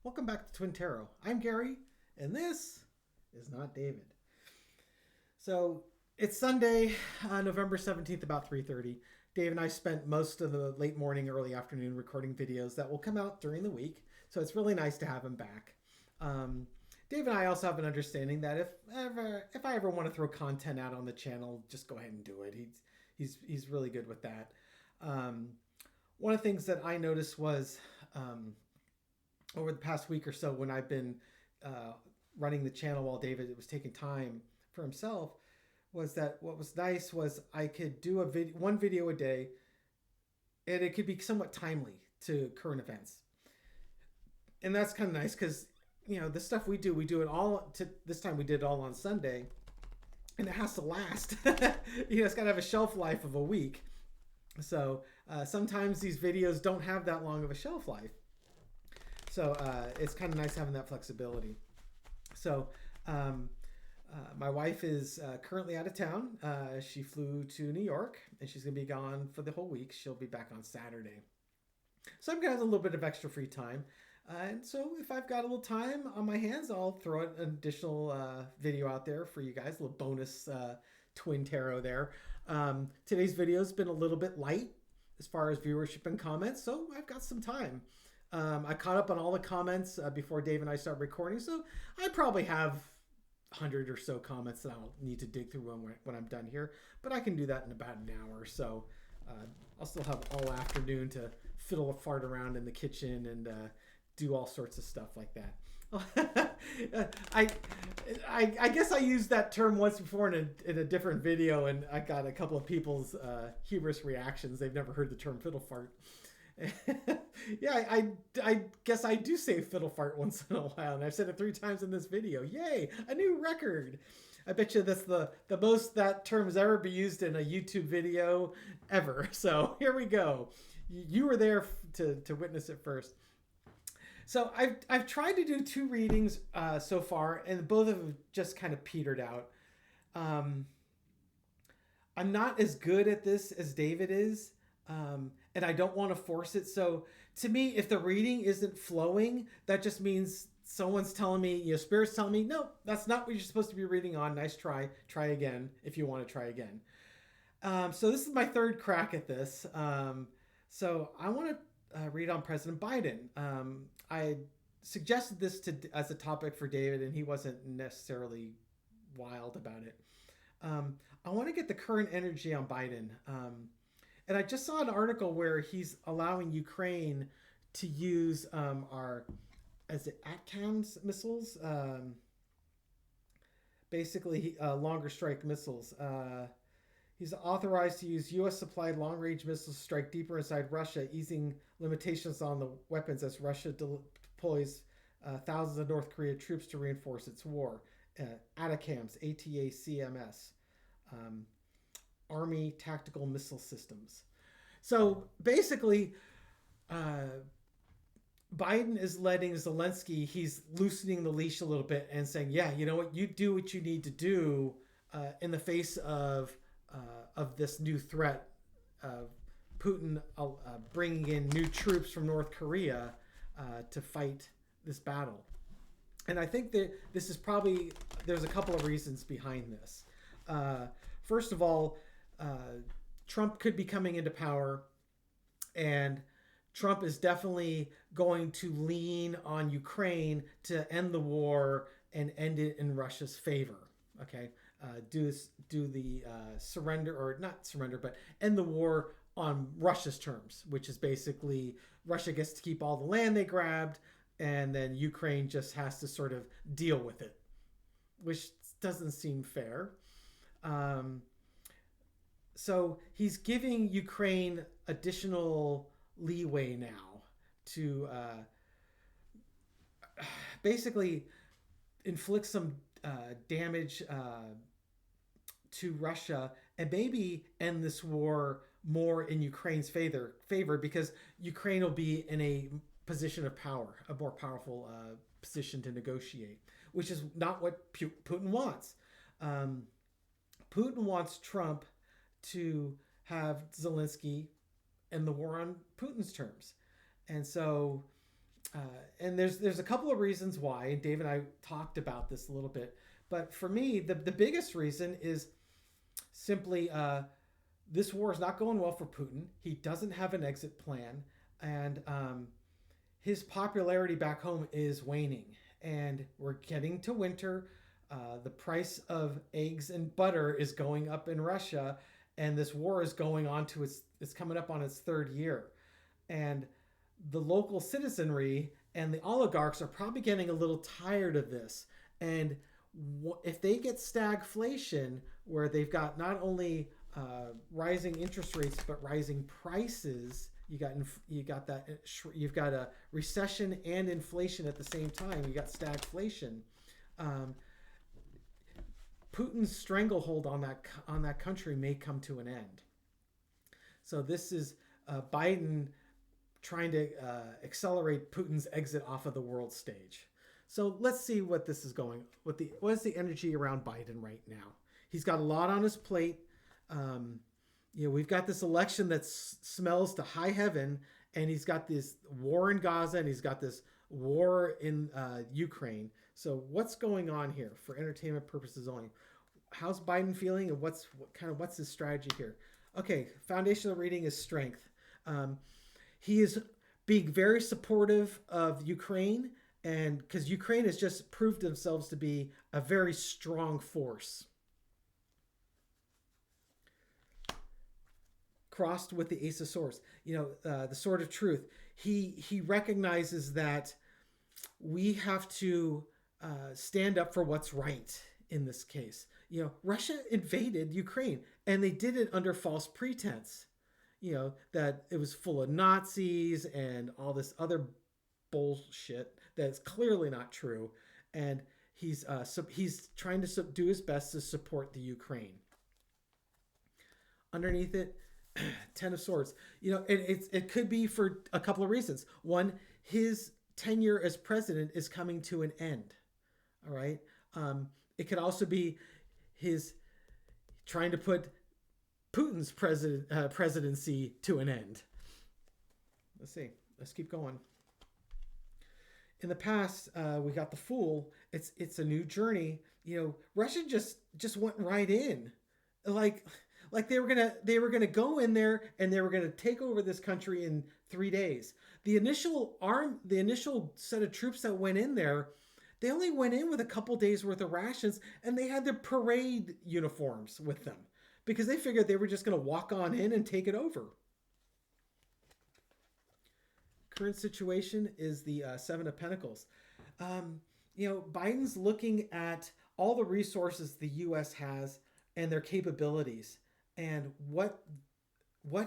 Welcome back to Twin Tarot. I'm Gary, and this is not David. So it's Sunday, November 17th, about 3:30. Dave and I spent most of the late morning, early afternoon recording videos that will come out during the week. So it's really nice to have him back. Dave and I also have an understanding that if I ever want to throw content out on the channel, just go ahead and do it. He's really good with that. One of the things that I noticed was over the past week or so, when I've been running the channel while David was taking time for himself, was that what was nice was I could do one video a day, and it could be somewhat timely to current events. And that's kind of nice because, the stuff we do it all this time we did it all on Sunday, and it has to last. It's got to have a shelf life of a week. So sometimes these videos don't have that long of a shelf life. So it's kind of nice having that flexibility. So my wife is currently out of town. She flew to New York, and she's going to be gone for the whole week. She'll be back on Saturday. So I'm going to have a little bit of extra free time. And so if I've got a little time on my hands, I'll throw an additional video out there for you guys, a little bonus twin tarot there. Today's video has been a little bit light as far as viewership and comments, so I've got some time. I caught up on all the comments before Dave and I started recording, so I probably have 100 or so comments that I'll need to dig through when I'm done here, but I can do that in about an hour or so. I'll still have all afternoon to fiddle a fart around in the kitchen and do all sorts of stuff like that. I guess I used that term once before in a different video, and I got a couple of people's humorous reactions. They've never heard the term fiddle fart. Yeah, I guess I do say fiddle fart once in a while, and I've said it 3 times in this video. Yay, a new record. I bet you that's the most that term has ever been used in a YouTube video ever. So here we go. You were there to witness it first. So I've tried to do 2 readings so far, and both of them just kind of petered out. I'm not as good at this as David is, and I don't want to force it. So to me, if the reading isn't flowing, that just means someone's telling me, Spirit's telling me, no, that's not what you're supposed to be reading on. Nice try. Try again if you want to try again. So this is my 3rd crack at this. So I want to read on President Biden. I suggested this as a topic for David, and he wasn't necessarily wild about it. I want to get the current energy on Biden. And I just saw an article where he's allowing Ukraine to use our ATACMs missiles, basically longer strike missiles. He's authorized to use U.S.-supplied long-range missiles to strike deeper inside Russia, easing limitations on the weapons as Russia deploys thousands of North Korean troops to reinforce its war. ATACMs, ATACMs, Army Tactical Missile Systems. So basically, Biden is letting Zelensky, he's loosening the leash a little bit and saying, yeah, you know what, you do what you need to do in the face of this new threat of Putin bringing in new troops from North Korea to fight this battle. And I think that this is probably, there's a couple of reasons behind this. First of all, Trump could be coming into power, and Trump is definitely going to lean on Ukraine to end the war and end it in Russia's favor. Okay, do the surrender, or not surrender, but end the war on Russia's terms, which is basically Russia gets to keep all the land they grabbed, and then Ukraine just has to sort of deal with it, which doesn't seem fair. So he's giving Ukraine additional leeway now to basically inflict some damage to Russia and maybe end this war more in Ukraine's favor because Ukraine will be in a position of power, a more powerful position to negotiate, which is not what Putin wants. Putin wants Trump to have Zelensky end the war on Putin's terms. And so uh, and there's a couple of reasons why. And Dave and I talked about this a little bit, but for me, the biggest reason is simply this war is not going well for Putin. He doesn't have an exit plan, and his popularity back home is waning. And we're getting to winter. The price of eggs and butter is going up in Russia, and this war is going on to it's coming up on its third year. And the local citizenry and the oligarchs are probably getting a little tired of this. And if they get stagflation, where they've got not only rising interest rates but rising prices, you've got a recession and inflation at the same time. You got stagflation. Um, Putin's stranglehold on that country may come to an end. So this is Biden trying to accelerate Putin's exit off of the world stage. So let's see what this is going. What is the energy around Biden right now? He's got a lot on his plate. We've got this election that smells to high heaven, and he's got this war in Gaza, and he's got this war in Ukraine. So what's going on here for entertainment purposes only? How's Biden feeling, and what's his strategy here? Okay, foundational reading is strength. He is being very supportive of Ukraine, and because Ukraine has just proved themselves to be a very strong force. Crossed with the Ace of Swords, the Sword of Truth. He recognizes that we have to stand up for what's right in this case. Russia invaded Ukraine, and they did it under false pretense. That it was full of Nazis and all this other bullshit that's clearly not true. And he's trying to do his best to support the Ukraine. Underneath it, Ten of Swords. It could be for a couple of reasons. One, his tenure as president is coming to an end. All right. It could also be his trying to put Putin's presidency to an end. Let's see. Let's keep going. In the past, we got the Fool. It's a new journey. Russia just went right in, like they were gonna go in there and they were gonna take over this country in 3 days. The initial set of troops that went in there, they only went in with a couple days worth of rations, and they had their parade uniforms with them because they figured they were just gonna walk on in and take it over. Current situation is the Seven of Pentacles. Biden's looking at all the resources the U.S. has and their capabilities, and what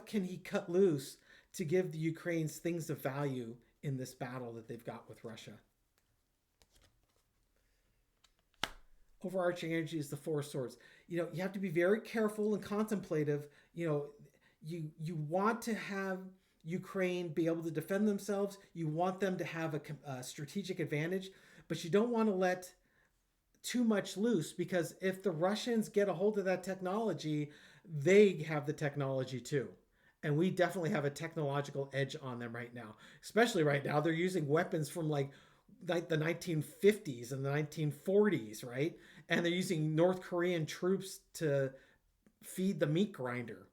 can he cut loose to give the Ukrainians things of value in this battle that they've got with Russia. Overarching energy is the Four of Swords. You have to be very careful and contemplative. You want to have Ukraine be able to defend themselves. You want them to have a strategic advantage, but you don't want to let too much loose, because if the Russians get a hold of that technology, they have the technology too. And we definitely have a technological edge on them right now. Especially right now, they're using weapons from like the 1950s and the 1940s, right? And they're using North Korean troops to feed the meat grinder.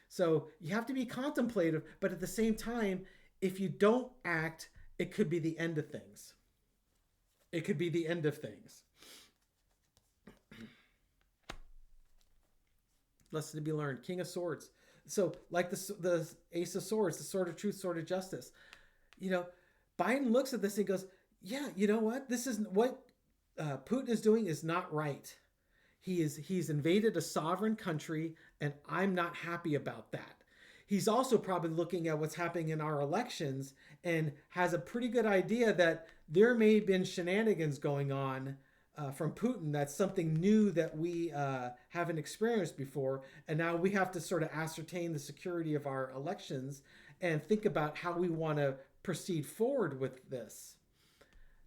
So you have to be contemplative, but at the same time, if you don't act, it could be the end of things. It could be the end of things. Lesson to be learned. King of Swords. So like the Ace of Swords, the Sword of Truth, Sword of Justice. Biden looks at this and goes, yeah, you know what? This is what Putin is doing is not right. He's invaded a sovereign country, and I'm not happy about that. He's also probably looking at what's happening in our elections and has a pretty good idea that there may have been shenanigans going on from Putin. That's something new that we haven't experienced before. And now we have to sort of ascertain the security of our elections and think about how we want to proceed forward with this.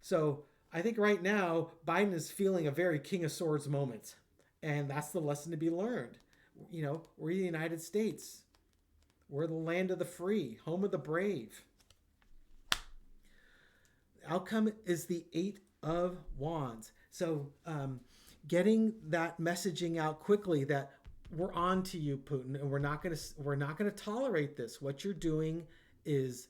So I think right now, Biden is feeling a very King of Swords moment. And that's the lesson to be learned. We're the United States. We're the land of the free, home of the brave. outcome is the Eight of Wands. So getting that messaging out quickly that we're on to you, Putin, and we're not gonna tolerate this. What you're doing is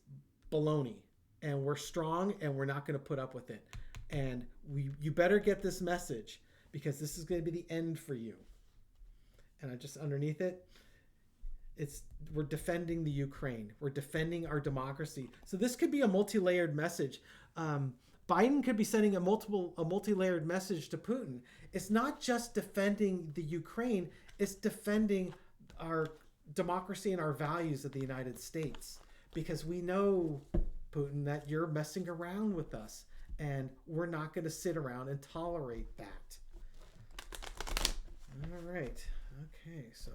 baloney, and we're strong, and we're not gonna put up with it. And you better get this message because this is gonna be the end for you. And I just underneath it, we're defending the Ukraine. We're defending our democracy. So this could be a multi-layered message. Biden could be sending a multi-layered message to Putin. It's not just defending the Ukraine, it's defending our democracy and our values of the United States. Because we know, Putin, that you're messing around with us, and we're not going to sit around and tolerate that. All right. Okay, so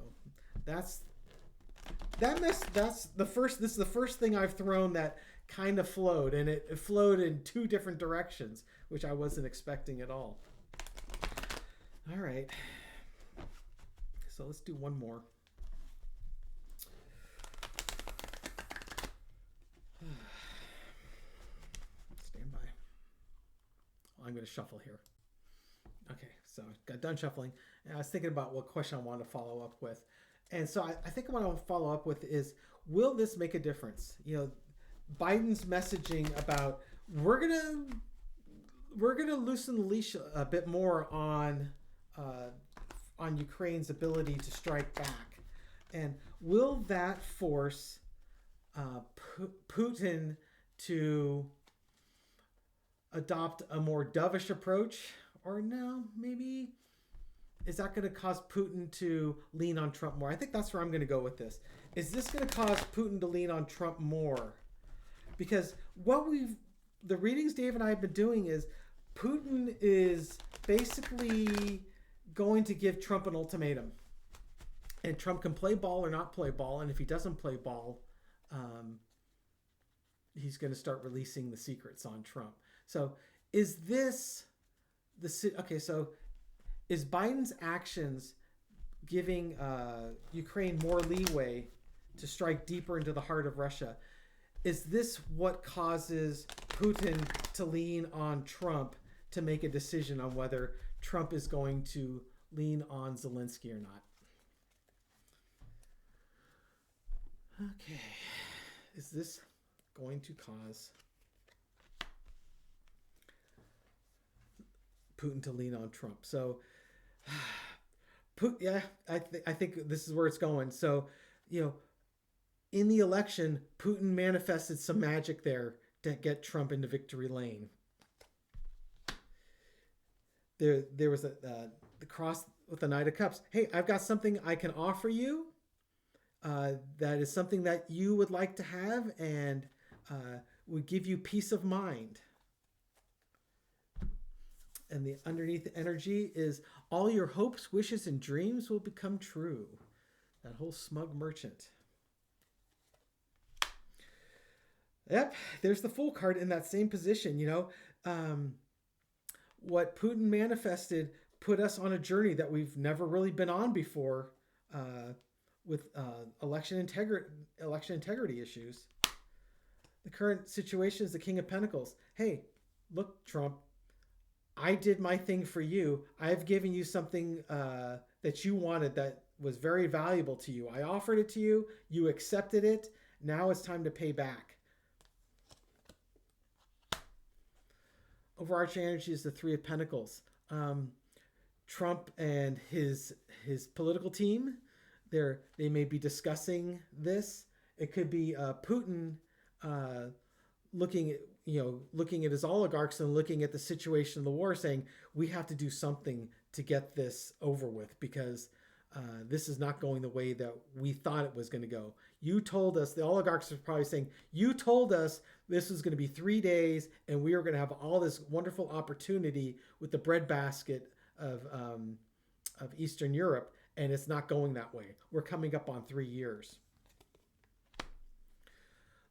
that's the first. This is the first thing I've thrown that kind of flowed, and it flowed in two different directions, which I wasn't expecting at all. All right, so let's do one more. Stand by. I'm going to shuffle here. Okay, so I got done shuffling, and I was thinking about what question I want to follow up with. And so I think what I want to follow up with is, will this make a difference? You know, Biden's messaging about we're gonna loosen the leash a bit more on Ukraine's ability to strike back, and will that force Putin to adopt a more dovish approach, or no, maybe? Is that going to cause Putin to lean on Trump more? I think that's where I'm going to go with this. Is this going to cause Putin to lean on Trump more? Because the readings Dave and I have been doing is Putin is basically going to give Trump an ultimatum. And Trump can play ball or not play ball. And if he doesn't play ball, he's going to start releasing the secrets on Trump. So is this okay? So is Biden's actions giving Ukraine more leeway to strike deeper into the heart of Russia? Is this what causes Putin to lean on Trump to make a decision on whether Trump is going to lean on Zelensky or not? Okay. Is this going to cause Putin to lean on Trump? So, I think this is where it's going. So, you know, in the election, Putin manifested some magic there to get Trump into victory lane. There was the cross with the Knight of Cups. Hey, I've got something I can offer you. That is something that you would like to have and would give you peace of mind. And the underneath energy is all your hopes, wishes, and dreams will become true. That whole smug merchant. Yep, there's the Fool card in that same position. You know, what Putin manifested put us on a journey that we've never really been on before with election integrity issues. The current situation is the King of Pentacles. Hey, look, Trump, I did my thing for you. I've given you something that you wanted that was very valuable to you. I offered it to you. You accepted it. Now it's time to pay back. Overarching energy is the Three of Pentacles. Trump and his political team, they may be discussing this. It could be Putin looking at his oligarchs and looking at the situation of the war, saying we have to do something to get this over with because this is not going the way that we thought it was going to go. You told us, the oligarchs are probably saying, you told us this was going to be 3 days and we were going to have all this wonderful opportunity with the breadbasket of Eastern Europe, and it's not going that way. We're coming up on 3 years.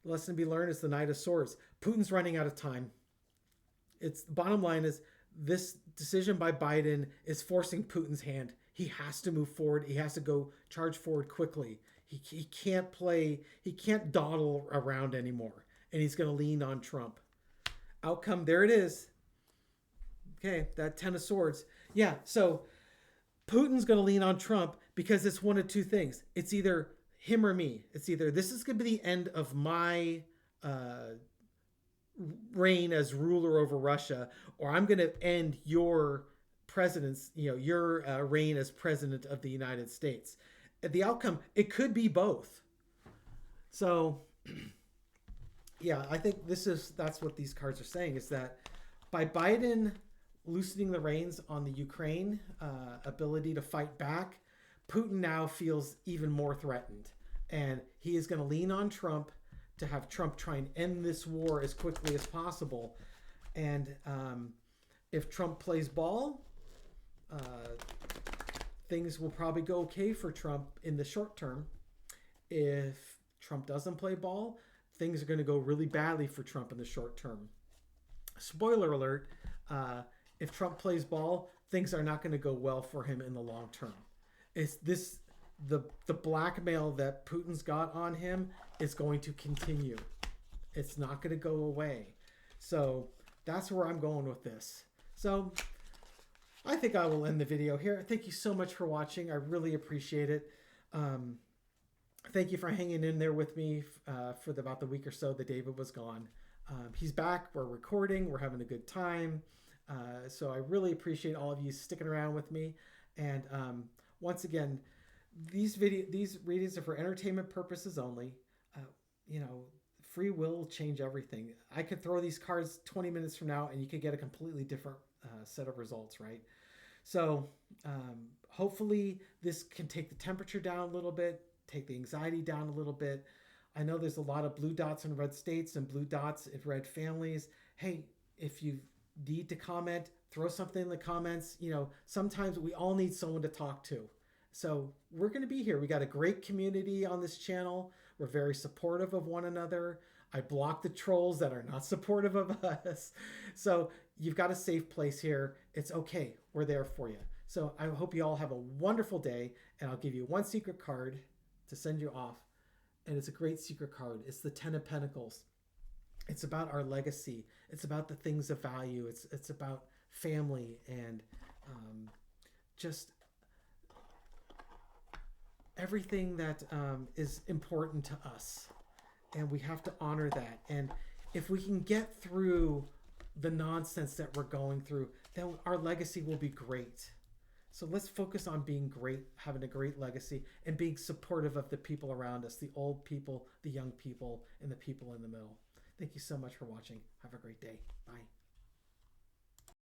The lesson to be learned is the Knight of Swords. Putin's running out of time. The bottom line is this decision by Biden is forcing Putin's hand. He has to move forward. He has to go charge forward quickly. He can't dawdle around anymore. And he's going to lean on Trump. Outcome, there it is. Okay, that 10 of swords. Yeah, so Putin's going to lean on Trump because it's one of two things. It's either him or me. It's either this is going to be the end of my uh, reign as ruler over Russia, or I'm going to end your president's, your reign as president of the United States. The outcome, it could be both. So, yeah, I think that's what these cards are saying, is that by Biden loosening the reins on the Ukraine ability to fight back, Putin now feels even more threatened. And he is going to lean on Trump to have Trump try and end this war as quickly as possible. And if Trump plays ball, things will probably go okay for Trump in the short term. If Trump doesn't play ball, things are going to go really badly for Trump in the short term. Spoiler alert, if Trump plays ball, things are not going to go well for him in the long term. It's the blackmail that Putin's got on him is going to continue. It's not going to go away. So that's where I'm going with this. So I think I will end the video here. Thank you so much for watching. I really appreciate it. Thank you for hanging in there with me for about the week or so that David was gone. He's back. We're recording. We're having a good time. So I really appreciate all of you sticking around with me. And once again, these readings are for entertainment purposes only. Free will change everything. I could throw these cards 20 minutes from now and you could get a completely different set of results, right? So hopefully this can take the temperature down a little bit, take the anxiety down a little bit. I know there's a lot of blue dots in red states and blue dots in red families. Hey, if you need to comment, throw something in the comments. Sometimes we all need someone to talk to. So we're going to be here. We got a great community on this channel. We're very supportive of one another. I block the trolls that are not supportive of us. So you've got a safe place here. It's okay. We're there for you. So I hope you all have a wonderful day, and I'll give you one secret card to send you off. And it's a great secret card. It's the 10 of Pentacles. It's about our legacy. It's about the things of value. It's about family and just everything that is important to us. And we have to honor that. And if we can get through the nonsense that we're going through, then our legacy will be great. So let's focus on being great, having a great legacy, and being supportive of the people around us, the old people, the young people, and the people in the middle. Thank you so much for watching. Have a great day. Bye.